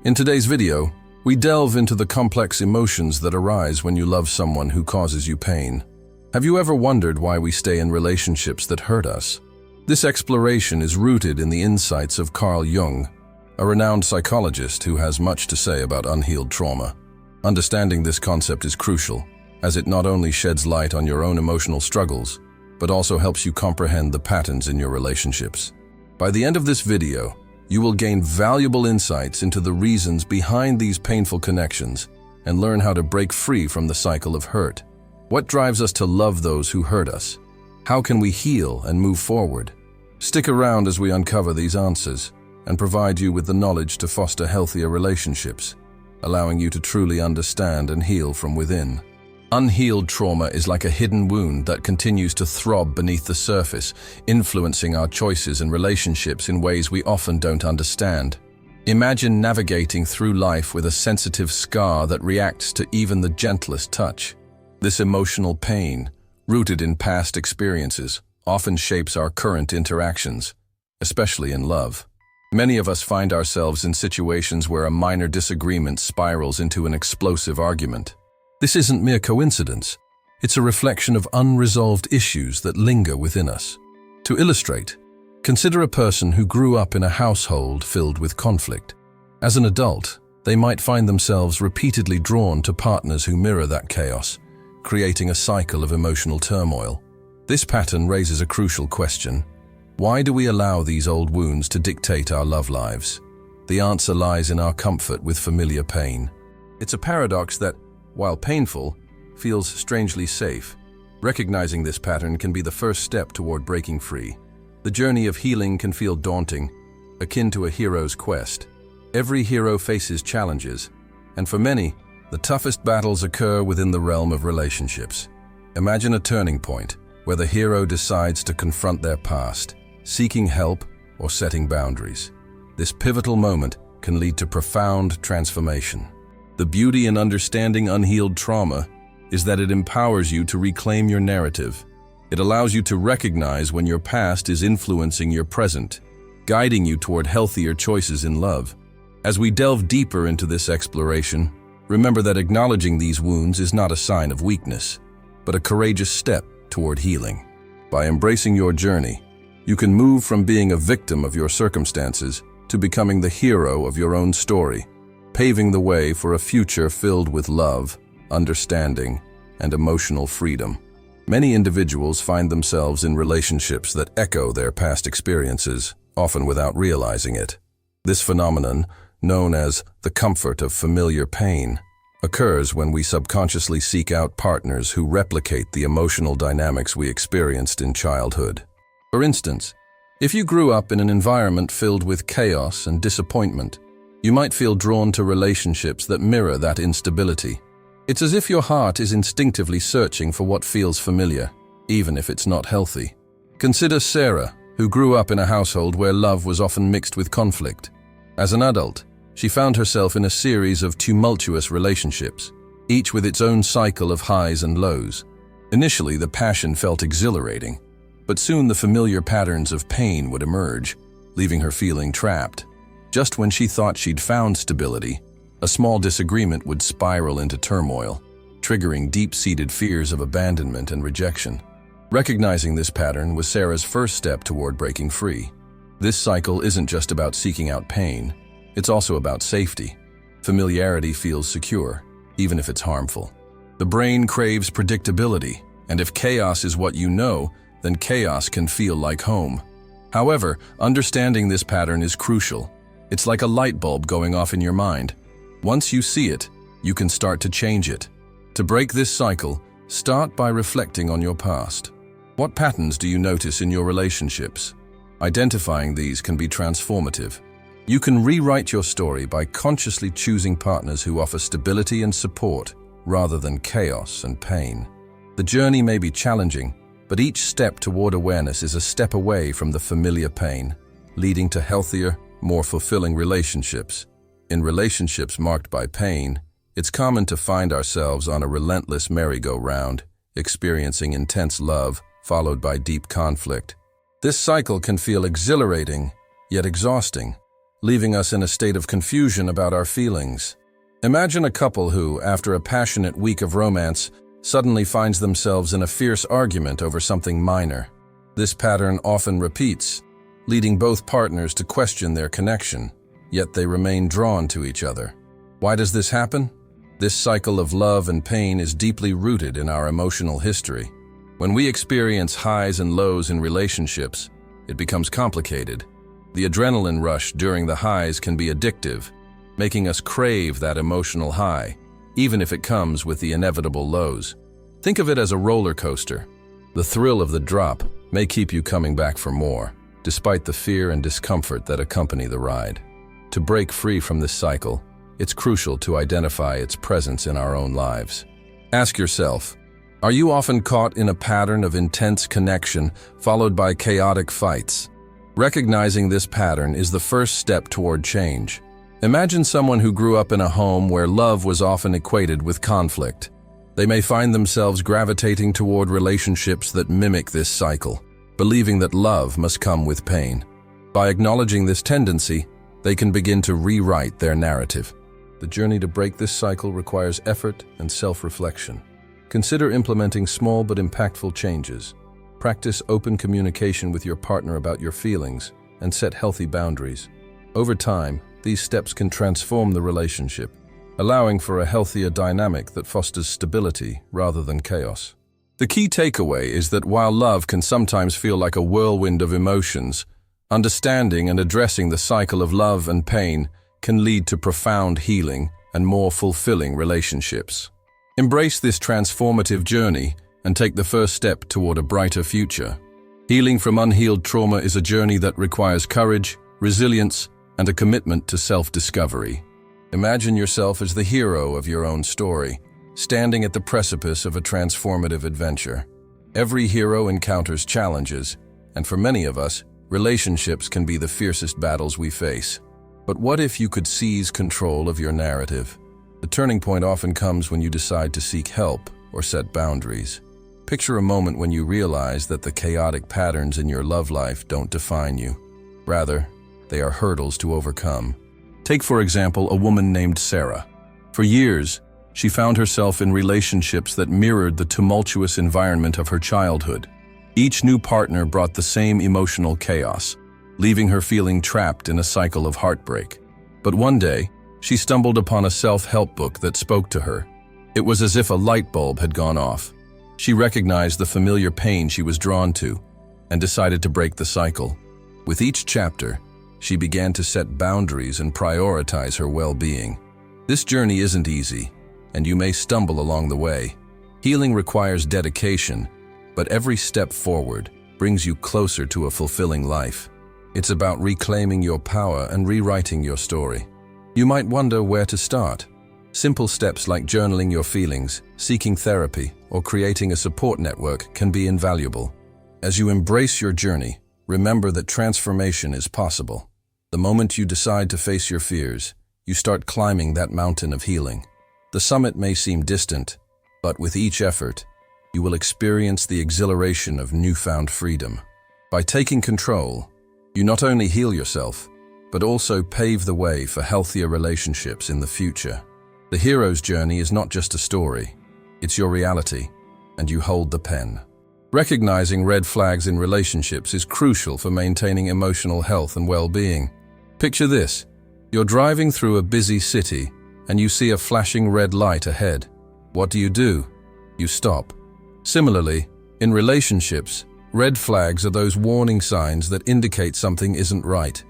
In today's video, we delve into the complex emotions that arise when you love someone who causes you pain. Have you ever wondered why we stay in relationships that hurt us? This exploration is rooted in the insights of Carl Jung, a renowned psychologist who has much to say about unhealed trauma. Understanding this concept is crucial, as it not only sheds light on your own emotional struggles, but also helps you comprehend the patterns in your relationships. By the end of this video, you will gain valuable insights into the reasons behind these painful connections and learn how to break free from the cycle of hurt. What drives us to love those who hurt us? How can we heal and move forward? Stick around as we uncover these answers and provide you with the knowledge to foster healthier relationships, allowing you to truly understand and heal from within. Unhealed trauma is like a hidden wound that continues to throb beneath the surface, influencing our choices and relationships in ways we often don't understand. Imagine navigating through life with a sensitive scar that reacts to even the gentlest touch. This emotional pain, rooted in past experiences, often shapes our current interactions, especially in love. Many of us find ourselves in situations where a minor disagreement spirals into an explosive argument. This isn't mere coincidence. It's a reflection of unresolved issues that linger within us. To illustrate, consider a person who grew up in a household filled with conflict. As an adult, they might find themselves repeatedly drawn to partners who mirror that chaos, creating a cycle of emotional turmoil. This pattern raises a crucial question. Why do we allow these old wounds to dictate our love lives? The answer lies in our comfort with familiar pain. It's a paradox that, while painful, feels strangely safe. Recognizing this pattern can be the first step toward breaking free. The journey of healing can feel daunting, akin to a hero's quest. Every hero faces challenges, and for many, the toughest battles occur within the realm of relationships. Imagine a turning point where the hero decides to confront their past, seeking help or setting boundaries. This pivotal moment can lead to profound transformation. The beauty in understanding unhealed trauma is that it empowers you to reclaim your narrative. It allows you to recognize when your past is influencing your present, guiding you toward healthier choices in love. As we delve deeper into this exploration, remember that acknowledging these wounds is not a sign of weakness, but a courageous step toward healing. By embracing your journey, you can move from being a victim of your circumstances to becoming the hero of your own story, paving the way for a future filled with love, understanding, and emotional freedom. Many individuals find themselves in relationships that echo their past experiences, often without realizing it. This phenomenon, known as the comfort of familiar pain, occurs when we subconsciously seek out partners who replicate the emotional dynamics we experienced in childhood. For instance, if you grew up in an environment filled with chaos and disappointment, you might feel drawn to relationships that mirror that instability. It's as if your heart is instinctively searching for what feels familiar, even if it's not healthy. Consider Sarah, who grew up in a household where love was often mixed with conflict. As an adult, she found herself in a series of tumultuous relationships, each with its own cycle of highs and lows. Initially, the passion felt exhilarating, but soon the familiar patterns of pain would emerge, leaving her feeling trapped. Just when she thought she'd found stability, a small disagreement would spiral into turmoil, triggering deep-seated fears of abandonment and rejection. Recognizing this pattern was Sarah's first step toward breaking free. This cycle isn't just about seeking out pain, it's also about safety. Familiarity feels secure, even if it's harmful. The brain craves predictability, and if chaos is what you know, then chaos can feel like home. However, understanding this pattern is crucial. It's like a light bulb going off in your mind. Once you see it, you can start to change it. To break this cycle, start by reflecting on your past. What patterns do you notice in your relationships? Identifying these can be transformative. You can rewrite your story by consciously choosing partners who offer stability and support rather than chaos and pain. The journey may be challenging, but each step toward awareness is a step away from the familiar pain, leading to healthier, more fulfilling relationships. In relationships marked by pain, it's common to find ourselves on a relentless merry-go-round, experiencing intense love followed by deep conflict. This cycle can feel exhilarating, yet exhausting, leaving us in a state of confusion about our feelings. Imagine a couple who, after a passionate week of romance, suddenly finds themselves in a fierce argument over something minor. This pattern often repeats, leading both partners to question their connection, yet they remain drawn to each other. Why does this happen? This cycle of love and pain is deeply rooted in our emotional history. When we experience highs and lows in relationships, it becomes complicated. The adrenaline rush during the highs can be addictive, making us crave that emotional high, even if it comes with the inevitable lows. Think of it as a roller coaster. The thrill of the drop may keep you coming back for more, despite the fear and discomfort that accompany the ride. To break free from this cycle, it's crucial to identify its presence in our own lives. Ask yourself, are you often caught in a pattern of intense connection followed by chaotic fights? Recognizing this pattern is the first step toward change. Imagine someone who grew up in a home where love was often equated with conflict. They may find themselves gravitating toward relationships that mimic this cycle, believing that love must come with pain. By acknowledging this tendency, they can begin to rewrite their narrative. The journey to break this cycle requires effort and self-reflection. Consider implementing small but impactful changes. Practice open communication with your partner about your feelings and set healthy boundaries. Over time, these steps can transform the relationship, allowing for a healthier dynamic that fosters stability rather than chaos. The key takeaway is that while love can sometimes feel like a whirlwind of emotions, understanding and addressing the cycle of love and pain can lead to profound healing and more fulfilling relationships. Embrace this transformative journey and take the first step toward a brighter future. Healing from unhealed trauma is a journey that requires courage, resilience, and a commitment to self-discovery. Imagine yourself as the hero of your own story, standing at the precipice of a transformative adventure. Every hero encounters challenges, and for many of us, relationships can be the fiercest battles we face. But what if you could seize control of your narrative? The turning point often comes when you decide to seek help or set boundaries. Picture a moment when you realize that the chaotic patterns in your love life don't define you. Rather, they are hurdles to overcome. Take, for example, a woman named Sarah. For years, she found herself in relationships that mirrored the tumultuous environment of her childhood. Each new partner brought the same emotional chaos, leaving her feeling trapped in a cycle of heartbreak. But one day, she stumbled upon a self-help book that spoke to her. It was as if a light bulb had gone off. She recognized the familiar pain she was drawn to and decided to break the cycle. With each chapter, she began to set boundaries and prioritize her well-being. This journey isn't easy, and you may stumble along the way. Healing requires dedication, but every step forward brings you closer to a fulfilling life. It's about reclaiming your power and rewriting your story. You might wonder where to start. Simple steps like journaling your feelings, seeking therapy, or creating a support network can be invaluable. As you embrace your journey, remember that transformation is possible. The moment you decide to face your fears, you start climbing that mountain of healing. The summit may seem distant, but with each effort, you will experience the exhilaration of newfound freedom. By taking control, you not only heal yourself, but also pave the way for healthier relationships in the future. The hero's journey is not just a story, it's your reality, and you hold the pen. Recognizing red flags in relationships is crucial for maintaining emotional health and well-being. Picture this: you're driving through a busy city and you see a flashing red light ahead. What do? You stop. Similarly, in relationships, red flags are those warning signs that indicate something isn't right.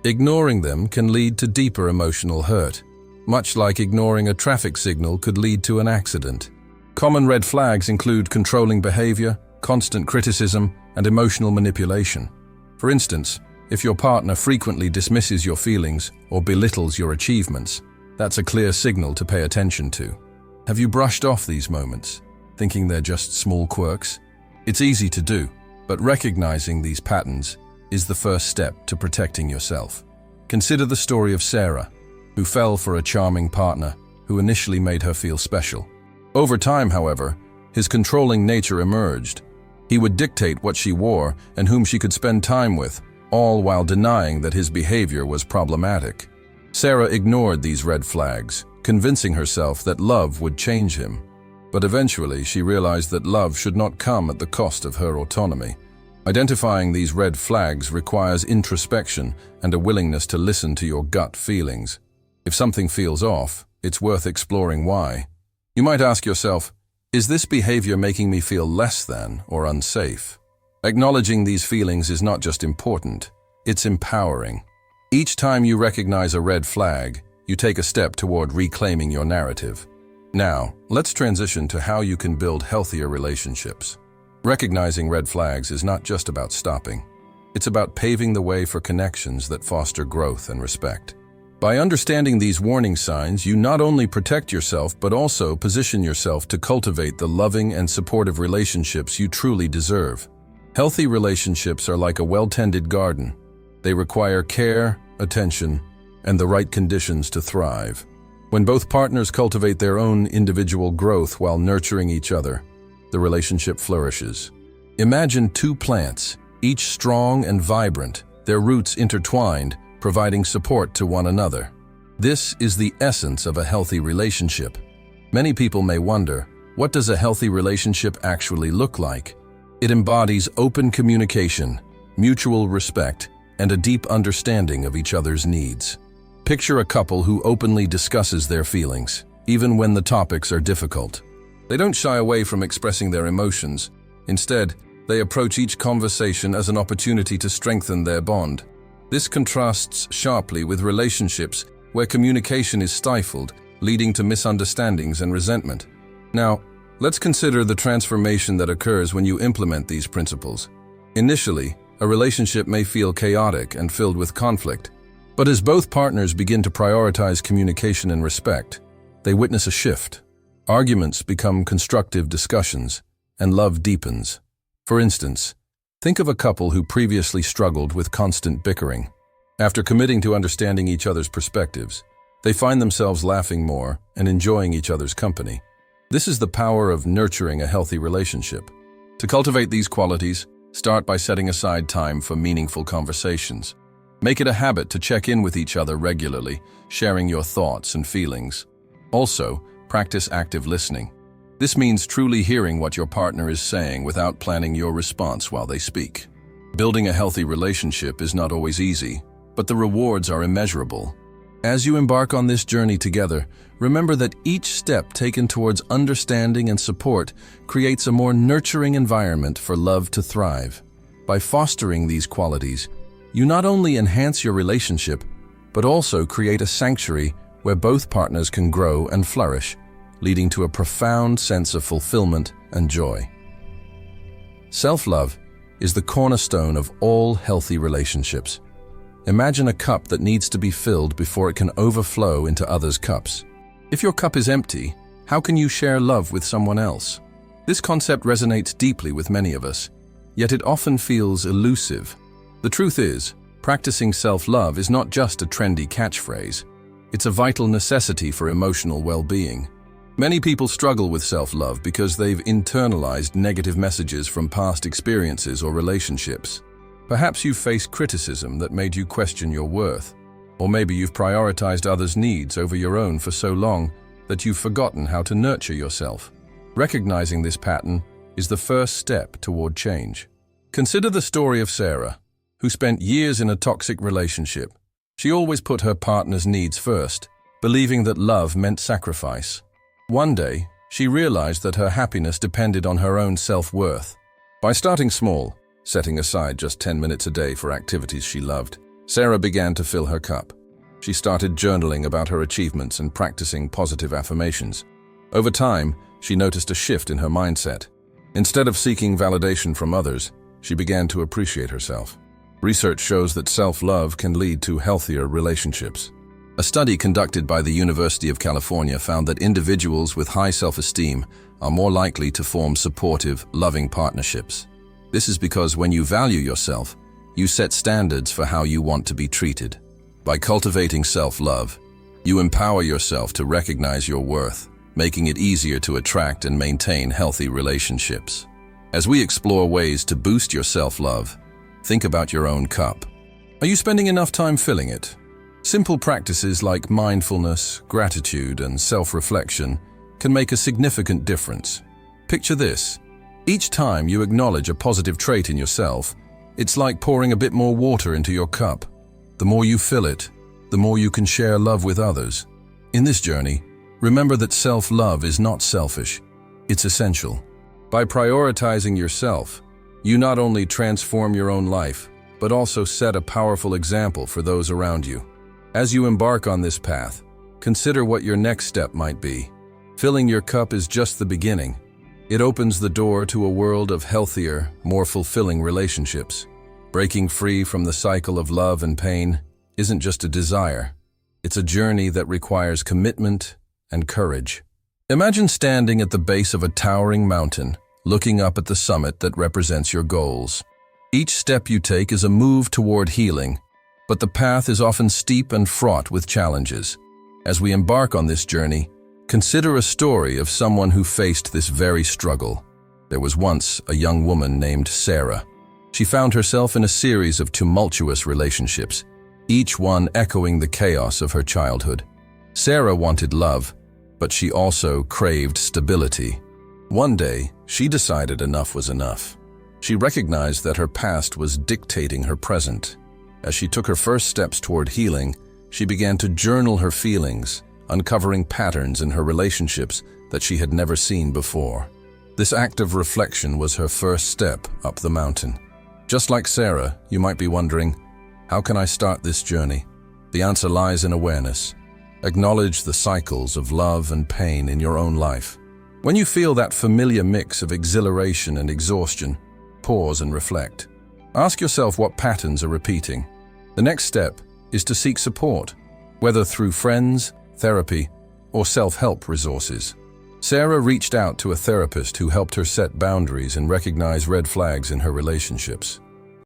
Ignoring them can lead to deeper emotional hurt, much like ignoring a traffic signal could lead to an accident. Common red flags include controlling behavior, constant criticism, and emotional manipulation. For instance, if your partner frequently dismisses your feelings or belittles your achievements, that's a clear signal to pay attention to. Have you brushed off these moments, thinking they're just small quirks? It's easy to do, but recognizing these patterns is the first step to protecting yourself. Consider the story of Sarah, who fell for a charming partner who initially made her feel special. Over time, however, his controlling nature emerged. He would dictate what she wore and whom she could spend time with, all while denying that his behavior was problematic. Sarah ignored these red flags, convincing herself that love would change him. But eventually, she realized that love should not come at the cost of her autonomy. Identifying these red flags requires introspection and a willingness to listen to your gut feelings. If something feels off, it's worth exploring why. You might ask yourself, is this behavior making me feel less than or unsafe? Acknowledging these feelings is not just important, it's empowering. Each time you recognize a red flag, you take a step toward reclaiming your narrative. Now, let's transition to how you can build healthier relationships. Recognizing red flags is not just about stopping. It's about paving the way for connections that foster growth and respect. By understanding these warning signs, you not only protect yourself but also position yourself to cultivate the loving and supportive relationships you truly deserve. Healthy relationships are like a well-tended garden. They require care, attention, and the right conditions to thrive. When both partners cultivate their own individual growth while nurturing each other, the relationship flourishes. Imagine two plants, each strong and vibrant, their roots intertwined, providing support to one another. This is the essence of a healthy relationship. Many people may wonder, what does a healthy relationship actually look like? It embodies open communication, mutual respect, and a deep understanding of each other's needs. Picture a couple who openly discusses their feelings, even when the topics are difficult. They don't shy away from expressing their emotions. Instead, they approach each conversation as an opportunity to strengthen their bond. This contrasts sharply with relationships where communication is stifled, leading to misunderstandings and resentment. Now, let's consider the transformation that occurs when you implement these principles. Initially, a relationship may feel chaotic and filled with conflict. But as both partners begin to prioritize communication and respect, they witness a shift. Arguments become constructive discussions, and love deepens. For instance, think of a couple who previously struggled with constant bickering. After committing to understanding each other's perspectives, they find themselves laughing more and enjoying each other's company. This is the power of nurturing a healthy relationship. To cultivate these qualities, start by setting aside time for meaningful conversations. Make it a habit to check in with each other regularly, sharing your thoughts and feelings. Also, practice active listening. This means truly hearing what your partner is saying without planning your response while they speak. Building a healthy relationship is not always easy, but the rewards are immeasurable. As you embark on this journey together, remember that each step taken towards understanding and support creates a more nurturing environment for love to thrive. By fostering these qualities, you not only enhance your relationship, but also create a sanctuary where both partners can grow and flourish, leading to a profound sense of fulfillment and joy. Self-love is the cornerstone of all healthy relationships. Imagine a cup that needs to be filled before it can overflow into others' cups. If your cup is empty, how can you share love with someone else? This concept resonates deeply with many of us, yet it often feels elusive. The truth is, practicing self-love is not just a trendy catchphrase. It's a vital necessity for emotional well-being. Many people struggle with self-love because they've internalized negative messages from past experiences or relationships. Perhaps you've faced criticism that made you question your worth, or maybe you've prioritized others' needs over your own for so long that you've forgotten how to nurture yourself. Recognizing this pattern is the first step toward change. Consider the story of Sarah, who spent years in a toxic relationship. She always put her partner's needs first, believing that love meant sacrifice. One day, she realized that her happiness depended on her own self-worth. By starting small, setting aside just 10 minutes a day for activities she loved, Sarah began to fill her cup. She started journaling about her achievements and practicing positive affirmations. Over time, she noticed a shift in her mindset. Instead of seeking validation from others, she began to appreciate herself. Research shows that self-love can lead to healthier relationships. A study conducted by the University of California found that individuals with high self-esteem are more likely to form supportive, loving partnerships. This is because when you value yourself, you set standards for how you want to be treated. By cultivating self-love, you empower yourself to recognize your worth, making it easier to attract and maintain healthy relationships. As we explore ways to boost your self-love, think about your own cup. Are you spending enough time filling it? Simple practices like mindfulness, gratitude, and self-reflection can make a significant difference. Picture this. Each time you acknowledge a positive trait in yourself, it's like pouring a bit more water into your cup. The more you fill it, the more you can share love with others. In this journey, remember that self-love is not selfish, it's essential. By prioritizing yourself, you not only transform your own life, but also set a powerful example for those around you. As you embark on this path, consider what your next step might be. Filling your cup is just the beginning. It opens the door to a world of healthier, more fulfilling relationships. Breaking free from the cycle of love and pain isn't just a desire. It's a journey that requires commitment and courage. Imagine standing at the base of a towering mountain, looking up at the summit that represents your goals. Each step you take is a move toward healing, but the path is often steep and fraught with challenges. As we embark on this journey, consider a story of someone who faced this very struggle. There was once a young woman named Sarah. She found herself in a series of tumultuous relationships, each one echoing the chaos of her childhood. Sarah wanted love, but she also craved stability. One day, she decided enough was enough. She recognized that her past was dictating her present. As she took her first steps toward healing, she began to journal her feelings, uncovering patterns in her relationships that she had never seen before. This act of reflection was her first step up the mountain. Just like Sarah, you might be wondering, how can I start this journey? The answer lies in awareness. Acknowledge the cycles of love and pain in your own life. When you feel that familiar mix of exhilaration and exhaustion, pause and reflect. Ask yourself what patterns are repeating. The next step is to seek support, whether through friends, therapy, or self-help resources. Sarah reached out to a therapist who helped her set boundaries and recognize red flags in her relationships.